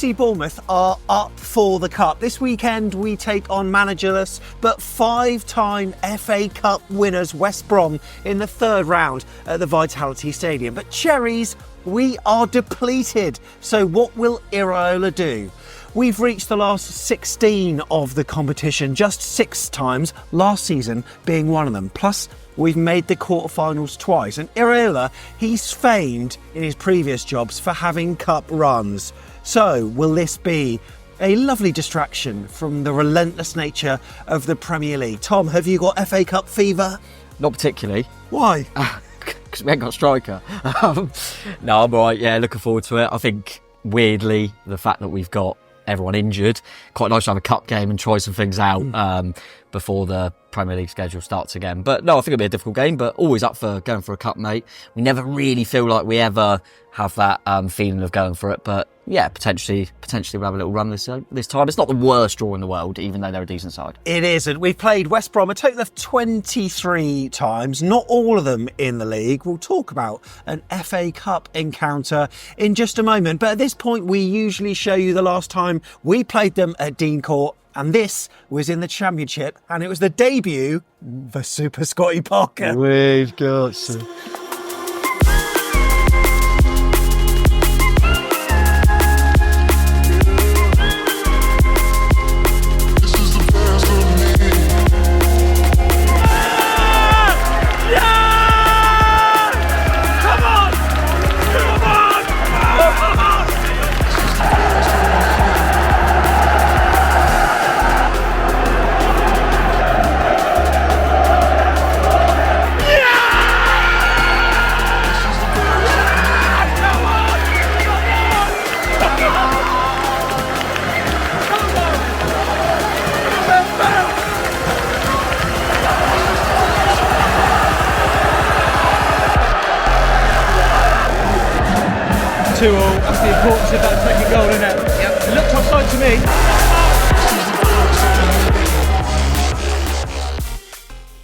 FC Bournemouth are up for the Cup. This weekend we take on managerless but 5-time FA Cup winners West Brom in the third round at the Vitality Stadium. But Cherries, we are depleted. So what will Iraola do? We've reached the last 16 of the competition, just 6 times, last season being one of them. Plus, we've made the quarterfinals twice. And Iraola, he's famed in his previous jobs for having cup runs. So, will this be a lovely distraction from the relentless nature of the Premier League? Tom, have you got FA Cup fever? Not particularly. Why? Because we ain't got a striker. No, I'm all right. Yeah, looking forward to it. I think, weirdly, the fact that we've got everyone injured, quite nice to have a cup game and try some things out before the Premier League schedule starts again. But no, I think it'll be a difficult game, but always up for going for a cup, mate. We never really feel like we ever have that feeling of going for it, but yeah, potentially we'll have a little run this time. It's not the worst draw in the world, even though they're a decent side. It isn't. We've played West Brom a total of 23 times, not all of them in the league. We'll talk about an FA Cup encounter in just a moment, but at this point we usually show you the last time we played them at Dean Court, and this was in the Championship, and it was the debut for Super Scotty Parker. We've got That's the importance of that second goal, isn't it? Yep. It looked offside to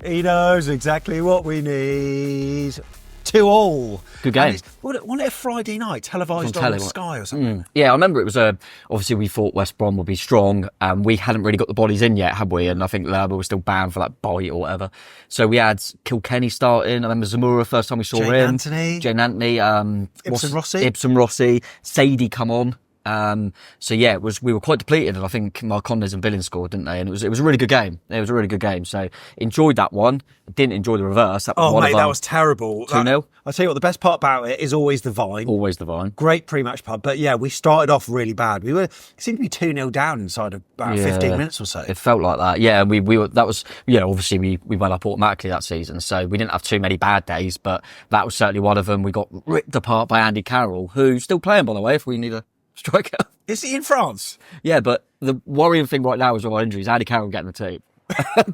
me. He knows exactly what we need. 2-2. Good game. Wasn't it a Friday night, televised on Sky or something? Yeah, I remember it was obviously we thought West Brom would be strong. We hadn't really got the bodies in yet, had we? And I think Lerber was still banned for that bite or whatever. So we had Kilkenny starting. I remember Zamora first time we saw him. Jane Anthony. Ibsen Rossi. Sadie come on. So yeah, we were quite depleted, and I think Marcondes and Billings scored, didn't they? And it was a really good game. It was a really good game. So enjoyed that one. Didn't enjoy the reverse. That was terrible. 2-0. I'll tell you what, the best part about it is always the Vine. Always the Vine. Great pre-match pub. But yeah, we started off really bad. We seemed to be 2-0 down inside of about 15 minutes or so. It felt like that. Yeah, and we were, that was, obviously we went up automatically that season. So we didn't have too many bad days, but that was certainly one of them. We got ripped apart by Andy Carroll, who's still playing, by the way, if we need a striker. Is he in France? Yeah, but the worrying thing right now is all injuries. Andy Carroll getting the team.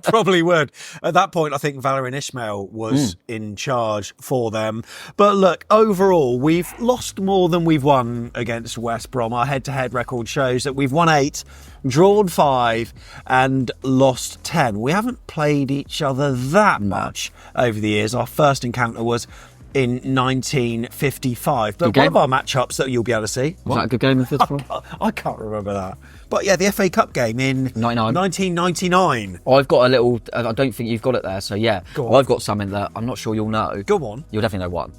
Probably would. At that point, I think Valérien Ismaël was in charge for them. But look, overall, we've lost more than we've won against West Brom. Our head-to-head record shows that we've won 8, drawn 5, and lost 10. We haven't played each other that much over the years. Our first encounter was in 1955. But one of our matchups that you'll be able to see. Was that a good game of football? I can't remember that. But yeah, the FA Cup game in 1999. I've got a little, I don't think you've got it there, so yeah. I've got something that I'm not sure you'll know. Go on. You'll definitely know one.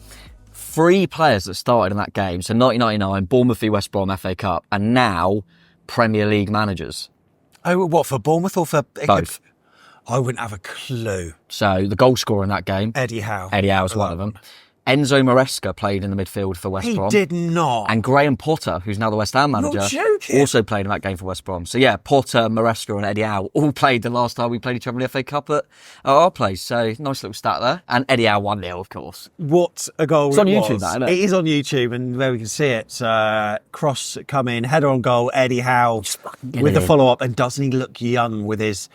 3 players that started in that game, so 1999, Bournemouth v West Brom FA Cup, and now Premier League managers. Oh, what, for Bournemouth or for... Both. I wouldn't have a clue. So the goal scorer in that game, Eddie Howe. Eddie Howe was one of them. Enzo Maresca played in the midfield for West Brom. He did not. And Graham Potter, who's now the West Ham manager, also played in that game for West Brom. So yeah, Potter, Maresca and Eddie Howe all played the last time we played each other in the FA Cup at our place. So nice little stat there. And Eddie Howe 1-0, of course. What a goal it's on YouTube, that, isn't it? It is on YouTube, and where we can see it. Cross come in, header on goal, Eddie Howe with the follow-up. And doesn't he look young with his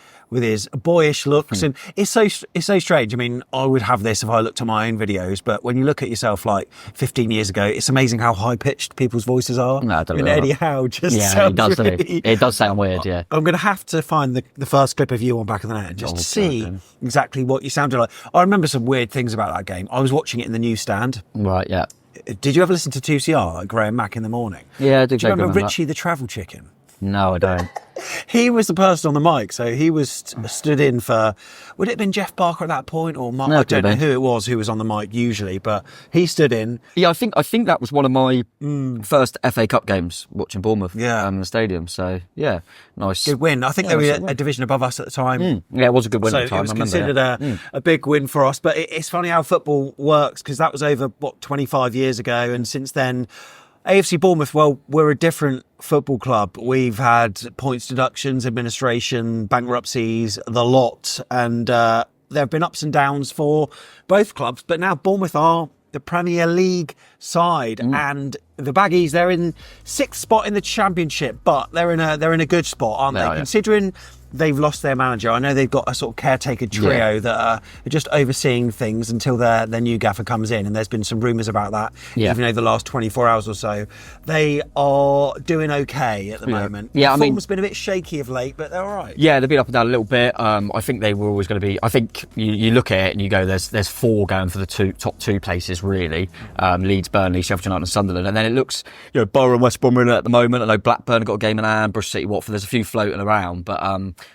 boyish looks? And it's so strange. I mean, I would have this if I looked at my own videos, but when you look at yourself like 15 years ago, it's amazing how high-pitched people's voices are. No, I don't know. Eddie Howe just it does, really... It does sound weird, yeah. I'm going to have to find the first clip of you on Back of the Net just to see exactly what you sounded like. I remember some weird things about that game. I was watching it in the newsstand. Right, yeah. Did you ever listen to 2CR, like Graham Mack in the morning? Yeah, I do. Do you remember Richie the Travel Chicken? No, I don't. He was the person on the mic, so he was stood in for, would it have been Jeff Barker at that point, or Mark? No, I don't know who it was who was on the mic usually, but he stood in. Yeah, I think that was one of my first FA Cup games, watching Bournemouth in the stadium. So, yeah, nice. Good win. I think they were a division above us at the time. Yeah, it was a good win So at the time. it was I remember, considered a big win for us. But it's funny how football works, because that was over, 25 years ago. And since then, AFC Bournemouth, well, we're a different football club. We've had points deductions, administration, bankruptcies, the lot. And there have been ups and downs for both clubs. But now Bournemouth are the Premier League side, and the Baggies, they're in 6th spot in the Championship, but they're in a good spot, aren't they? Considering they've lost their manager. I know they've got a sort of caretaker trio that are just overseeing things until their new gaffer comes in, and there's been some rumours about that even over the last 24 hours or so. They are doing okay at the moment. Yeah, the form's been a bit shaky of late, but they're all right. Yeah, they've been up and down a little bit. I think they were always going to be. I think you look at it and you go, there's 4 going for the top 2 places really. Leeds, Burnley, Sheffield United, and Sunderland, and then it looks, Borough and West Brom are in it at the moment. I know Blackburn have got a game in hand, Bristol City, Watford. There's a few floating around, but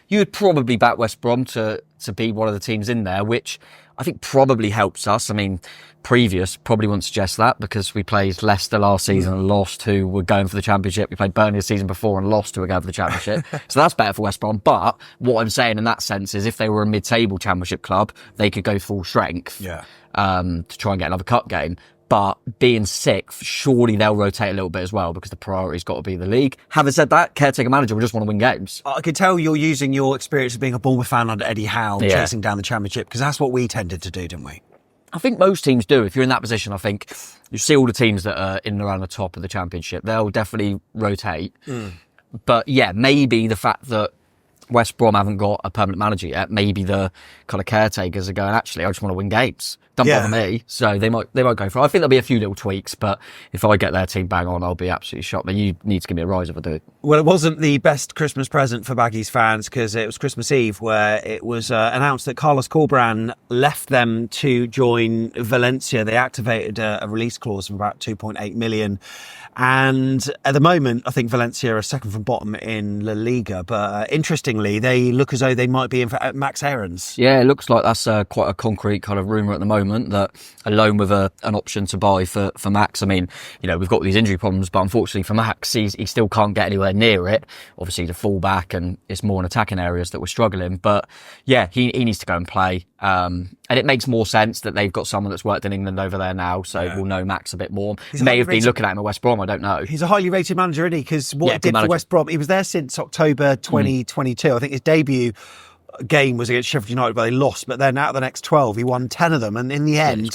you would probably back West Brom to be one of the teams in there, which I think probably helps us. I mean, previous probably wouldn't suggest that, because we played Leicester last season and lost, who were going for the Championship. We played Burnley the season before and lost, who were going for the Championship. So that's better for West Brom. But what I'm saying in that sense is, if they were a mid-table Championship club, they could go full strength to try and get another cup game. But being 6th, surely they'll rotate a little bit as well, because the priority's got to be the league. Having said that, caretaker manager will just want to win games. I can tell you're using your experience of being a Bournemouth fan under Eddie Howe, chasing down the Championship, because that's what we tended to do, didn't we? I think most teams do. If you're in that position, I think you see all the teams that are in and around the top of the Championship, they'll definitely rotate. But yeah, maybe the fact that West Brom haven't got a permanent manager yet, maybe the kind of caretakers are going, actually, I just want to win games. Don't bother me. So they might go for it. I think there'll be a few little tweaks, but if I get their team bang on, I'll be absolutely shocked. But you need to give me a rise if I do it. Well, it wasn't the best Christmas present for Baggies fans, because it was Christmas Eve, where it was announced that Carlos Corberán left them to join Valencia. They activated a release clause of about 2.8 million. And at the moment, I think Valencia are second from bottom in La Liga. But interestingly, they look as though they might be in for Max Aarons. Yeah, it looks like that's quite a concrete kind of rumour at the moment, that a loan with an option to buy for Max. I mean, we've got these injury problems, but unfortunately for Max, he still can't get anywhere near it. Obviously, the full-back, and it's more in attacking areas that we're struggling. But yeah, he needs to go and play. And it makes more sense that they've got someone that's worked in England over there now, so we'll know Max a bit more. He may have been looking at him at West Brom, I don't know. He's a highly rated manager, isn't he? Because what he did for West Brom, he was there since October 2022. I think his debut game was against Sheffield United, where they lost, but then out of the next 12, he won 10 of them. And in the end,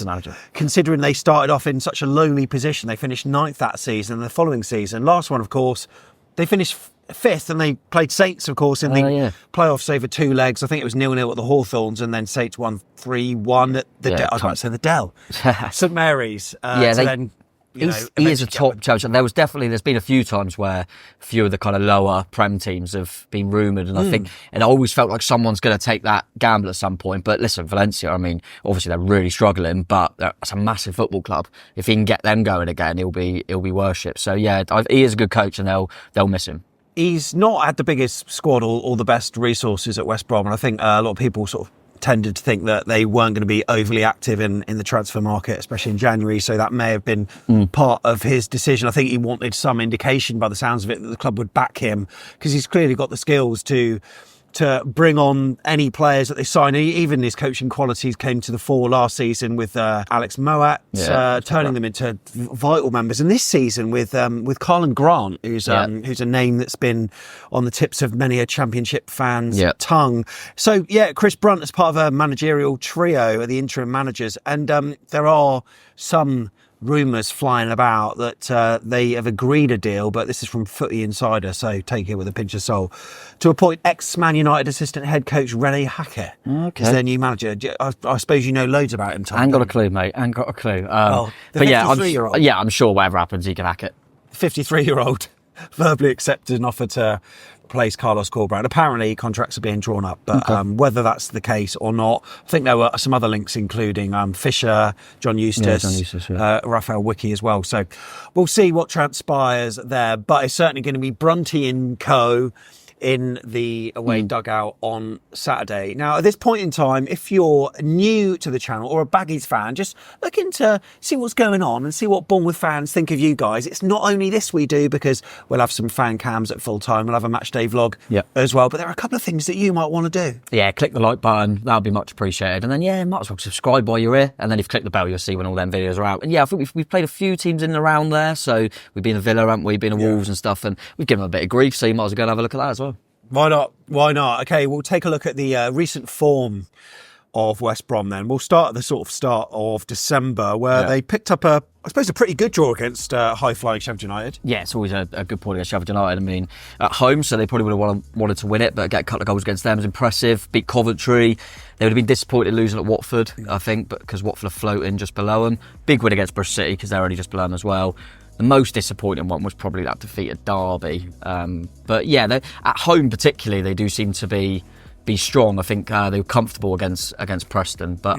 considering they started off in such a lonely position, they finished 9th that season, and the following season, last one, of course, they finished 5th, and they played Saints, of course, in the playoffs over 2 legs. I think it was 0-0 at the Hawthorns, and then Saints won 3-1 at the I was about to say the Dell. St Mary's. He is a top coach, and there's been a few times where a few of the kind of lower Prem teams have been rumoured, and I always felt like someone's going to take that gamble at some point. But listen, Valencia, I mean, obviously they're really struggling, but it's a massive football club. If he can get them going again, he'll be worshipped. So yeah, he is a good coach, and they'll miss him. He's not had the biggest squad or the best resources at West Brom, and I think a lot of people sort of tended to think that they weren't going to be overly active in the transfer market, especially in January, so that may have been part of his decision. I think he wanted some indication, by the sounds of it, that the club would back him, because he's clearly got the skills to bring on any players that they sign. Even his coaching qualities came to the fore last season with Alex Moat, turning them into vital members. And this season with Carlin Grant, who's a name that's been on the tips of many a Championship fan's tongue. So yeah, Chris Brunt as part of a managerial trio of the interim managers. And there are some rumours flying about that they have agreed a deal, but this is from Footy Insider, so take it with a pinch of salt, to appoint ex-Man United assistant head coach René Hackett as their new manager. I suppose you know loads about him, Tom. I ain't got a clue, mate. The but 53-year-old. I'm sure whatever happens, he can hack it. 53-year-old. verbally accepted an offer to replace Carlos Corberán. Apparently, contracts are being drawn up, but whether that's the case or not, I think there were some other links, including Fisher, John Eustace, Raphael Wicke as well. So we'll see what transpires there, but it's certainly going to be Brunty and co. in the away dugout on Saturday. Now, at this point in time, if you're new to the channel or a Baggies fan, just looking to see what's going on and see what Bournemouth fans think of you guys. It's not only this we do, because we'll have some fan cams at full time. We'll have a Matchday vlog as well. But there are a couple of things that you might want to do. Yeah, click the like button. That'll be much appreciated. And then, might as well subscribe while you're here. And then if you click the bell, you'll see when all them videos are out. And I think we've played a few teams in and around there. So we've been a Villa, haven't we? Been a Wolves and stuff. And we've given them a bit of grief. So you might as well go and have a look at that as well. Why not? Why not? Okay, we'll take a look at the recent form of West Brom then. We'll start at the sort of start of December, where they picked up a pretty good draw against high-flying Sheffield United. Yeah, it's always a good point against Sheffield United. I mean, at home, so they probably would have wanted to win it, but get a couple of goals against them is impressive. Beat Coventry. They would have been disappointed losing at Watford, I think, because Watford are floating just below them. Big win against Bristol City, because they're only just below them as well. The most disappointing one was probably that defeat at Derby. But at home particularly, they do seem to be strong. I think they were comfortable against Preston. But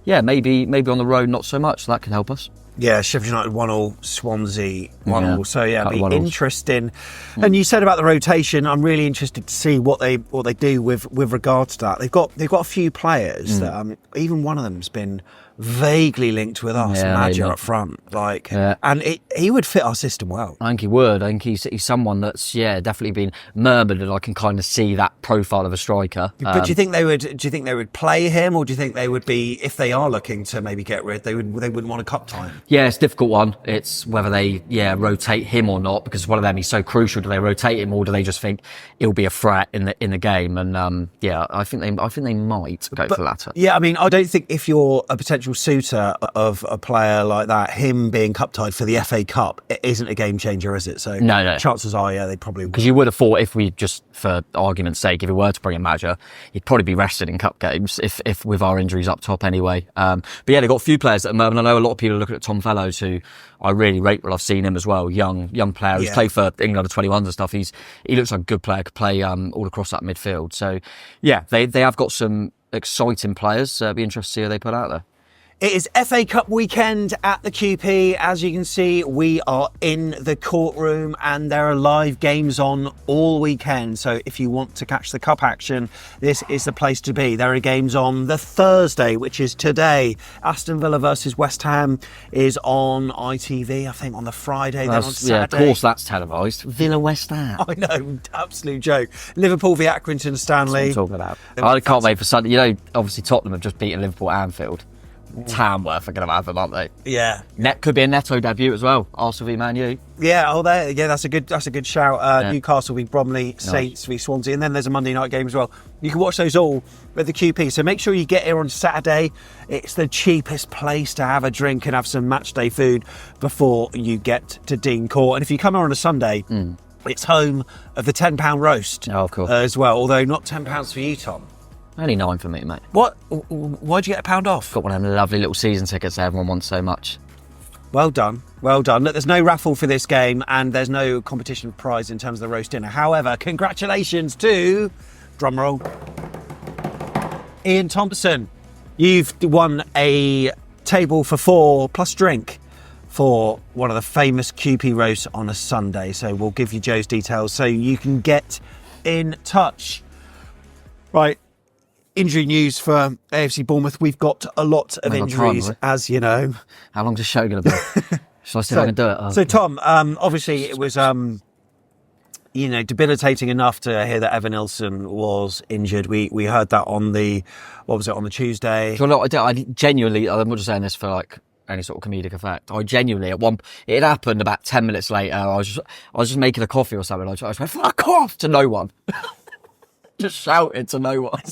maybe on the road not so much. So that can help us. Yeah, Sheffield United 1-1, Swansea 1-1. So it'll be interesting. And you said about the rotation. I'm really interested to see what they do with regards to that. They've got a few players that even one of them's been vaguely linked with us, Major up front, and he would fit our system well. I think he would. I think he's someone that's definitely been murmured, and I can kind of see that profile of a striker. But do you think they would play him, or do you think they would be, if they are looking to maybe get rid, they wouldn't want a cup time? Yeah, it's a difficult one. It's whether they rotate him or not, because one of them, he's so crucial. Do they rotate him, or do they just think he'll be a threat in the game? And I think they might go for the latter. Yeah, I mean, I don't think if you're a potential suitor of a player like that, him being cup tied for the FA Cup, it isn't a game changer, is it? So no. Chances are, they probably would. Because you would have thought, if we just, for argument's sake, if we were to bring in Major, he'd probably be rested in cup games, if with our injuries up top anyway. But they've got a few players at the moment. I know a lot of people are looking at Tom Fellows, who I really rate. Well, I've seen him as well, young player. He's played for England under 21s and stuff. He looks like a good player, could play all across that midfield. So they have got some exciting players. It'd be interesting to see who they put out there. It is FA Cup weekend at the QP. As you can see, we are in the courtroom and there are live games on all weekend. So if you want to catch the cup action, this is the place to be. There are games on the Thursday, which is today. Aston Villa versus West Ham is on ITV, I think, on the Friday. Then on Saturday. Yeah, of course that's televised. Villa West Ham. I know, absolute joke. Liverpool v Accrington Stanley. That's what I'm talking about. I can't wait for Sunday. Obviously Tottenham have just beaten Liverpool at Anfield. Tamworth are going to have them, aren't they? Yeah. Could be a Neto debut as well. Arsenal v Man U. Yeah. That's a good shout. Newcastle v Bromley, Saints v Swansea, and then there's a Monday night game as well. You can watch those all at the QP. So make sure you get here on Saturday. It's the cheapest place to have a drink and have some matchday food before you get to Dean Court. And if you come here on a Sunday, it's home of the £10 roast. Oh, of course. As well. Although not £10 for you, Tom. Only 9 for me, mate. What? Why'd you get £1 off? Got one of them lovely little season tickets that everyone wants so much. Well done. Look, there's no raffle for this game and there's no competition prize in terms of the roast dinner. However, congratulations to, drumroll, Ian Thompson. You've won a table for 4 plus drink for one of the famous QP roasts on a Sunday. So we'll give you Joe's details so you can get in touch. Right. Injury news for AFC Bournemouth. We've got a lot of injuries, as you know. How long's the show going to be? Shall I see if I can do it? Oh, so, Tom, obviously it was, debilitating enough to hear that Evan Nilsson was injured. We heard that on the Tuesday? I genuinely, I'm not just saying this for like any sort of comedic effect. I genuinely, it happened about 10 minutes later. I was just making a coffee or something. I just went, fuck off, to no one. Just shouted to no one.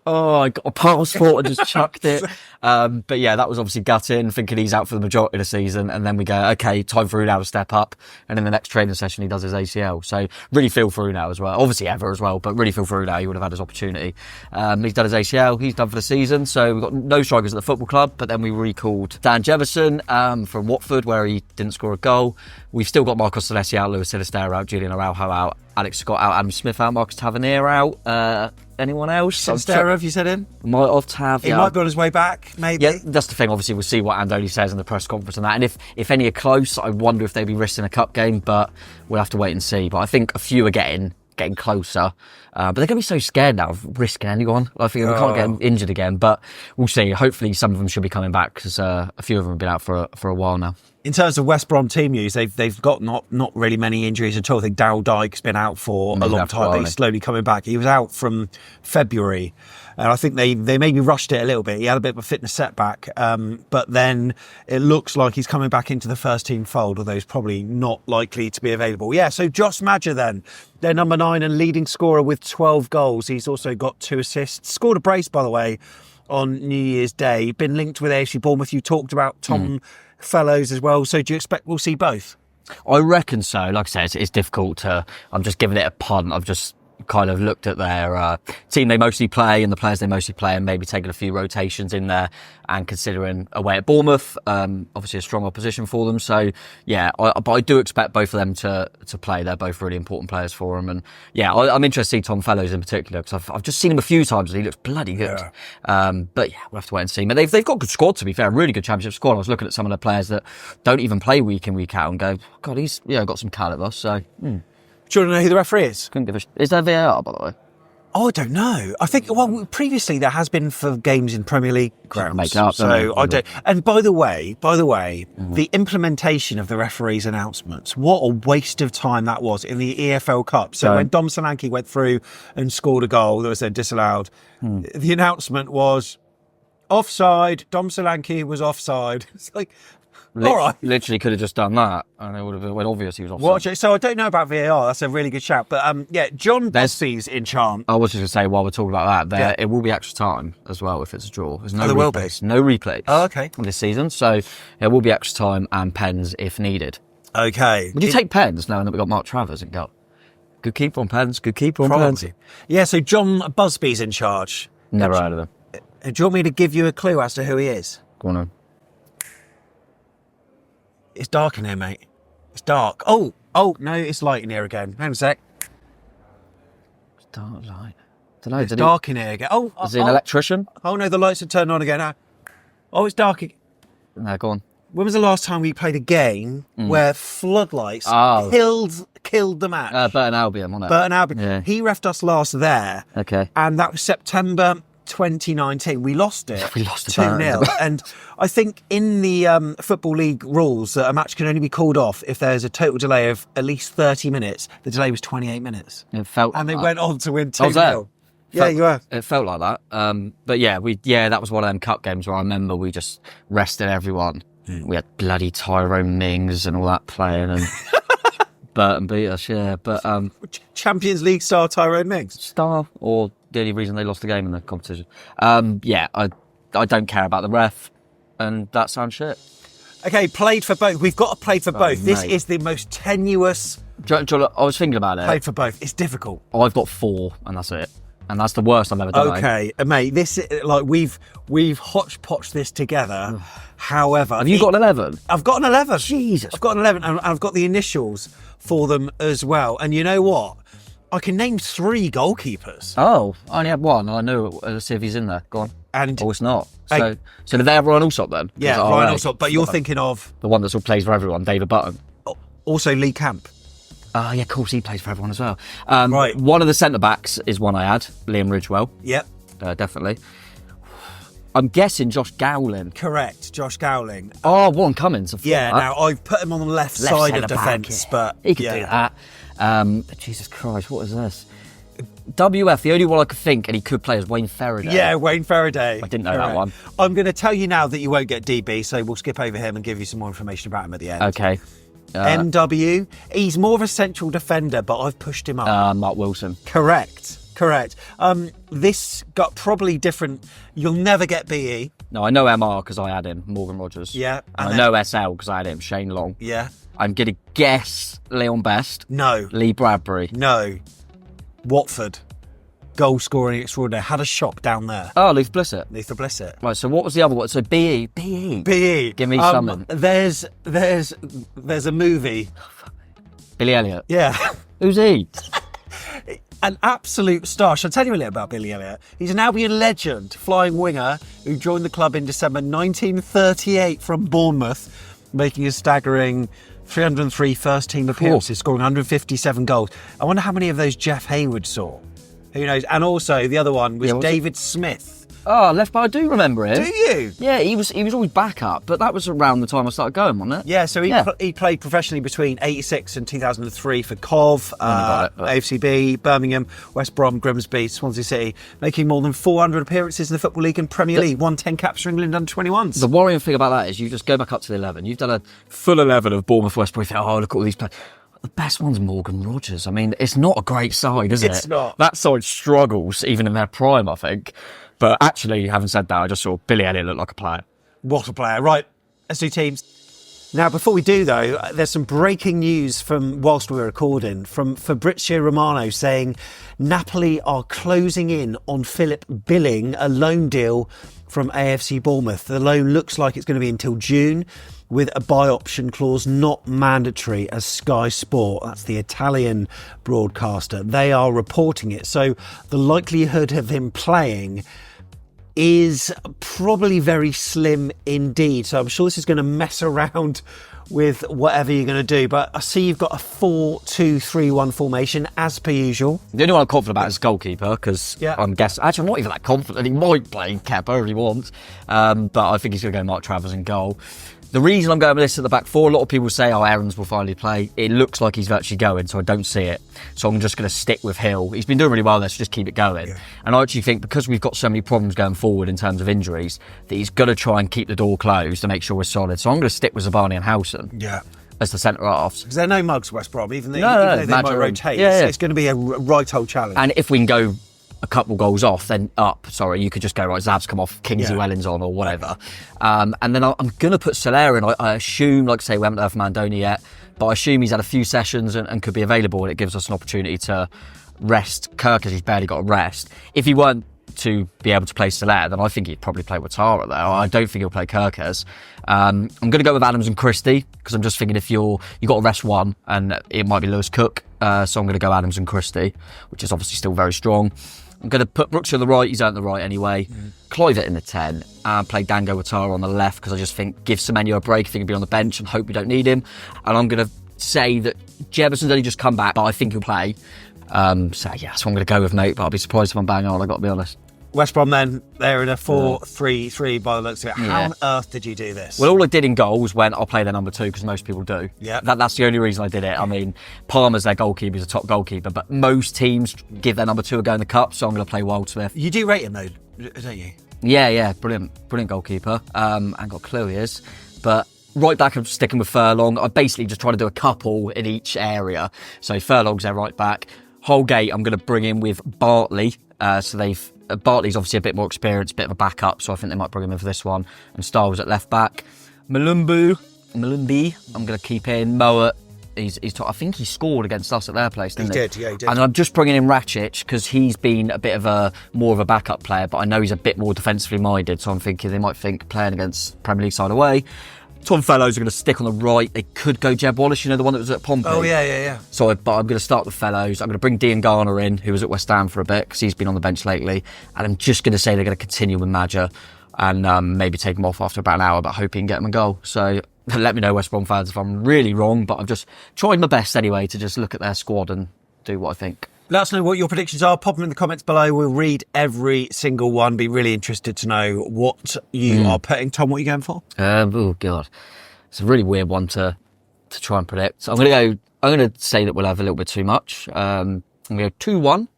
Oh, I got a passport and just chucked it. But yeah, that was obviously gutting, thinking he's out for the majority of the season. And then we go, okay, time for Unai to step up. And in the next training session, he does his ACL. So really feel for Unai as well. Obviously Ever as well, but really feel for Unai. He would have had his opportunity. He's done his ACL. He's done for the season. So we've got no strikers at the football club. But then we recalled Dan Jefferson from Watford, where he didn't score a goal. We've still got Marcos Celesi out, Luis Sinisterra out, Julian Araujo out, Alex Scott out, Adam Smith out, Marcus Tavernier out. Anyone else? Sinisterra, have you said in? Might have Tav, He might be on his way back, maybe. Yeah, that's the thing. Obviously, we'll see what Andoni says in the press conference and that. And if any are close, I wonder if they'd be risking a cup game, but we'll have to wait and see. But I think a few are getting closer. But they're going to be so scared now of risking anyone. I think we can't get injured again, but we'll see. Hopefully some of them should be coming back because a few of them have been out for a while now. In terms of West Brom team news, they've got not really many injuries at all. I think Daryl Dykes been out for a long time, but he's slowly coming back. He was out from February, and I think they maybe rushed it a little bit. He had a bit of a fitness setback, but then it looks like he's coming back into the first team fold, although he's probably not likely to be available. Yeah, so Josh Maja then, their number 9 and leading scorer with 12 goals. He's also got 2 assists. Scored a brace, by the way, on New Year's Day. Been linked with AFC Bournemouth. You talked about Tom Fellows as well. So do you expect we'll see both? I reckon so. Like I said, it's difficult to... I'm just giving it a punt. I've just kind of looked at their team they mostly play and the players they mostly play and maybe taking a few rotations in there and considering away at Bournemouth, obviously a strong opposition for them. So, yeah, but I do expect both of them to play. They're both really important players for them. And, yeah, I'm interested to see Tom Fellows in particular because I've just seen him a few times and he looks bloody good. Yeah. But, yeah, we'll have to wait and see. But they've got a good squad, to be fair, a really good championship squad. I was looking at some of the players that don't even play week in, week out and go, God, he's got some calibre. So, Do you want to know who the referee is? Couldn't give a Is there VAR, by the way? Oh, I don't know. I think, well, previously there has been for games in Premier League grounds. Make it up, so I don't. And by the way, the implementation of the referee's announcements, what a waste of time that was in the EFL Cup. So when Dom Solanke went through and scored a goal that was then disallowed, the announcement was offside. Dom Solanke was offside. It's like, all right. Literally could have just done that and it would have been obvious he was offside. So I don't know about VAR. That's a really good shout. But John Busby's in charge. I was just going to say, while we're talking about that, it will be extra time as well if it's a draw. There's no there will replays. No replays. Oh, okay. This season. So it will be extra time and pens if needed. Okay. Would you take pens knowing that we've got Mark Travers in goal? Good keeper on pens. Good keeper on pens. Yeah, so John Busby's in charge. Never heard of him. Do you want me to give you a clue as to who he is? Go on then. It's dark in here, mate. It's dark. Oh, no, it's light in here again. Hang on a sec. It's dark light. Don't know. It's dark in here again. Oh, is he an electrician? Oh no, the lights are turned on again. Oh, it's dark again. No, go on. When was the last time we played a game where floodlights killed the match? Burton Albion, wasn't it? Burton Albion. Yeah. He refed us last there. Okay. And that was September 2019. We lost it. We lost it 2-0. And I think in the Football League rules that a match can only be called off if there's a total delay of at least 30 minutes. The delay was 28 minutes. It felt and they went on to win 2-0. I was there. Yeah, you were. It felt like that. But yeah, that was one of them cup games where I remember we just rested everyone. We had bloody Tyrone Mings and all that playing and Burton beat us, yeah. But Champions League star Tyrone Mings? Star, or the only reason they lost the game in the competition. I don't care about the ref, and that sounds shit. Okay, played for both. We've got to play for both. This is the most tenuous. I was thinking about it. Played for both. It's difficult. I've got 4, and that's it. And that's the worst I've ever done. Okay, mate. This we've hodgepodged this together. However, have you got an 11? I've got an 11. Jesus, I've got an 11, and I've got the initials for them as well. And you know what? I can name 3 goalkeepers. Oh, I only had 1. I knew. Let's see if he's in there. Go on. And it's not. So did they have Ryan Allsop then? Yeah, Ryan Allsop. But you're thinking of the one that still plays for everyone, David Button. Also Lee Camp. Yeah, of course, he plays for everyone as well. Right. One of the centre-backs is one I had, Liam Ridgewell. Yep. Definitely. I'm guessing Josh Gowling. Correct, Josh Gowling. Oh, Warren Cummins. Now I've put him on the left side of defence, but he could do that. Jesus Christ, what is this? WF, the only one I could think, and he could play as Wayne Faraday. Yeah, Wayne Faraday. I didn't know that one. I'm going to tell you now that you won't get DB, so we'll skip over him and give you some more information about him at the end. Okay. MW, he's more of a central defender, but I've pushed him up. Mark Wilson. Correct. Correct. This got probably different. You'll never get BE. No, I know MR because I had him, Morgan Rogers. Yeah. And I know SL because I had him, Shane Long. Yeah. I'm going to guess Leon Best. No. Lee Bradbury. No. Watford. Goal scoring extraordinaire. Had a shop down there. Oh, Luther Blissett. Luther Blissett. Right, so what was the other one? So BE. BE. Give me something. There's a movie. Billy Elliot. Yeah. Who's he? An absolute star. Shall I tell you a little about Billy Elliot? He's an Albion legend, flying winger, who joined the club in December 1938 from Bournemouth, making a staggering 303 first-team appearances, scoring 157 goals. I wonder how many of those Jeff Hayward saw. Who knows? And also, the other one was David Smith. Oh, left back. I do remember him. Do you? Yeah, he was always backup, but that was around the time I started going, wasn't it? Yeah, so he played professionally between 86 and 2003 for Cov, AFCB, Birmingham, West Brom, Grimsby, Swansea City, making more than 400 appearances in the Football League and Premier League, won 10 caps for England under 21s. The worrying thing about that is you just go back up to the 11. You've done a full 11 of Bournemouth, West Brom. You think, oh, look at all these players. The best one's Morgan Rogers. I mean, it's not a great side, is it? It's not. That side struggles, even in their prime, I think. But actually, having said that, I just saw Billy Elliot look like a player. What a player. Right, let's do teams. Now, before we do, though, there's some breaking news from whilst we're recording from Fabrizio Romano saying Napoli are closing in on Philip Billing, a loan deal from AFC Bournemouth. The loan looks like it's going to be until June, with a buy option clause not mandatory, as Sky Sport, that's the Italian broadcaster, they are reporting it. So the likelihood of him playing is probably very slim indeed. So I'm sure this is going to mess around with whatever you're going to do. But I see you've got a 4-2-3-1 formation, as per usual. The only one I'm confident about is goalkeeper, because I'm guessing... Actually, I'm not even that confident. He might play Kepa if he wants. But I think he's going to go Mark Travers in goal. The reason I'm going with this at the back four, a lot of people say, oh, Aarons will finally play. It looks like he's virtually going, so I don't see it. So I'm just going to stick with Hill. He's been doing really well there, so just keep it going. Yeah. And I actually think because we've got so many problems going forward in terms of injuries, that he's got to try and keep the door closed to make sure we're solid. So I'm going to stick with Zabani and Howson. Yeah. As the centre halves. Because they're no mugs, West Brom, even though they might rotate. Yeah. It's going to be a right old challenge. And if we can go a couple goals off, then you could just go, right, Zab's come off, Kingsley Wellens on or whatever. And then I'm going to put Soler in. I assume, like I say, we haven't heard from Andoni yet, but I assume he's had a few sessions and could be available, and it gives us an opportunity to rest Kirk, as he's barely got a rest. If he weren't to be able to play Soler, then I think he'd probably play Ouattara there. I don't think he'll play Kirkes. I'm going to go with Adams and Christie, because I'm just thinking if you've got to rest one, and it might be Lewis Cook, so I'm going to go Adams and Christie, which is obviously still very strong. I'm going to put Brooks on the right. He's out on the right anyway. Kluivert in the 10. And play Dango Ouattara on the left, because I just think give Semenyo a break. I think he'll be on the bench and hope we don't need him. And I'm going to say that Jefferson's only just come back, but I think he'll play. That's what I'm going to go with, mate. But I'll be surprised if I'm bang on, I've got to be honest. West Brom then, they're in a 4-3-3 by the looks of it. How on earth did you do this? Well, all I did in goal was when I'll play their number 2, because most people do. Yeah. That's the only reason I did it. I mean, Palmer's their goalkeeper, he's a top goalkeeper, but most teams give their number 2 a go in the cup, so I'm going to play Wildsmith. You do rate him though, don't you? Yeah, brilliant goalkeeper. And got clue he is. But right back, I'm sticking with Furlong. I basically just try to do a couple in each area. So Furlong's their right back. Holgate, I'm going to bring in with Bartley. Bartley's obviously a bit more experienced, a bit of a backup, so I think they might bring him in for this one. And Styles at left back. Malumbi, I'm going to keep in. Mowat, I think he scored against us at their place, didn't he? He did. And I'm just bringing in Rakic, because he's been a bit of more of a backup player, but I know he's a bit more defensively minded, so I'm thinking they might think playing against Premier League side away. Tom Fellows are going to stick on the right. They could go Jeb Wallace, the one that was at Pompey. Oh, yeah. But I'm going to start with Fellows. I'm going to bring Dean Garner in, who was at West Ham for a bit, because he's been on the bench lately. And I'm just going to say they're going to continue with Madger and maybe take him off after about an hour, but hope he can get him a goal. So let me know, West Brom fans, if I'm really wrong, but I've just tried my best anyway to just look at their squad and do what I think. Let us know what your predictions are. Pop them in the comments below. We'll read every single one. Be really interested to know what you are putting. Tom, what are you going for? Oh, God. It's a really weird one to try and predict. So I'm going to say that we'll have a little bit too much. I'm going to go 2-1.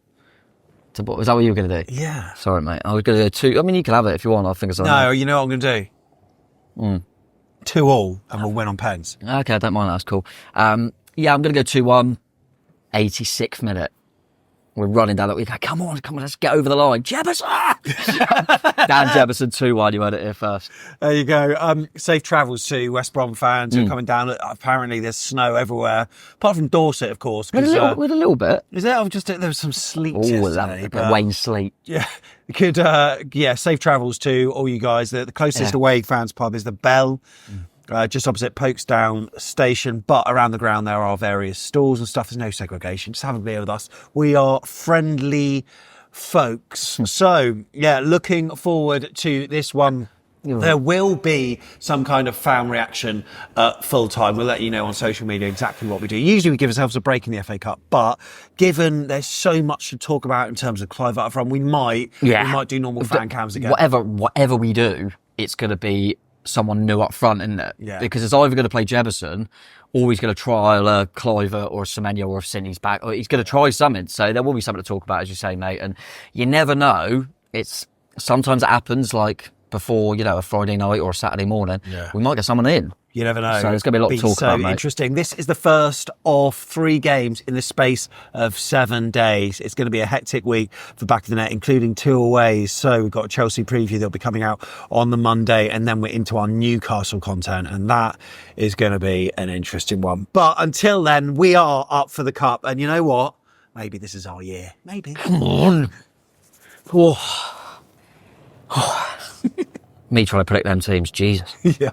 Is that what you were going to do? Yeah. Sorry, mate. I was going to go 2. I mean, you can have it if you want. I think it's all right. No, you know what I'm going to do? 2-2, and we'll win on pens. Okay, I don't mind that. That's cool. I'm going to go 2-1, 86th minute. We're running down that. We go, come on, let's get over the line. Jefferson! Dan Jefferson 2-1. You heard it here first. There you go. Safe travels to West Brom fans who are coming down. Apparently, there's snow everywhere, apart from Dorset, of course. With a little bit. Is there? There was some sleet yesterday. Wayne sleet. Yeah, safe travels to all you guys. The closest away fans pub is the Bell. Just opposite Folkestone Station, but around the ground there are various stalls and stuff. There's no segregation. Just have a beer with us. We are friendly folks. So, looking forward to this one. There will be some kind of fan reaction at full time. We'll let you know on social media exactly what we do. Usually we give ourselves a break in the FA Cup, but given there's so much to talk about in terms of Clive up front, we might do normal fan cams again. Whatever we do, it's going to be someone new up front, isn't it? Yeah. Because it's either going to play Jefferson or he's going to trial a Cliver or a Semenyo or if Sydney's back, or he's going to try something. So there will be something to talk about, as you say, mate. And you never know. Sometimes it happens like before, a Friday night or a Saturday morning. Yeah. We might get someone in. You never know. So there's going to be a lot to talk about, mate. Interesting. This is the first of 3 games in the space of 7 days. It's going to be a hectic week for Back of the Net, including 2 aways. So we've got a Chelsea preview that'll be coming out on the Monday, and then we're into our Newcastle content, and that is going to be an interesting one. But until then, we are up for the Cup, and you know what? Maybe this is our year. Maybe. Come on. Me trying to predict them teams, Jesus. Yeah.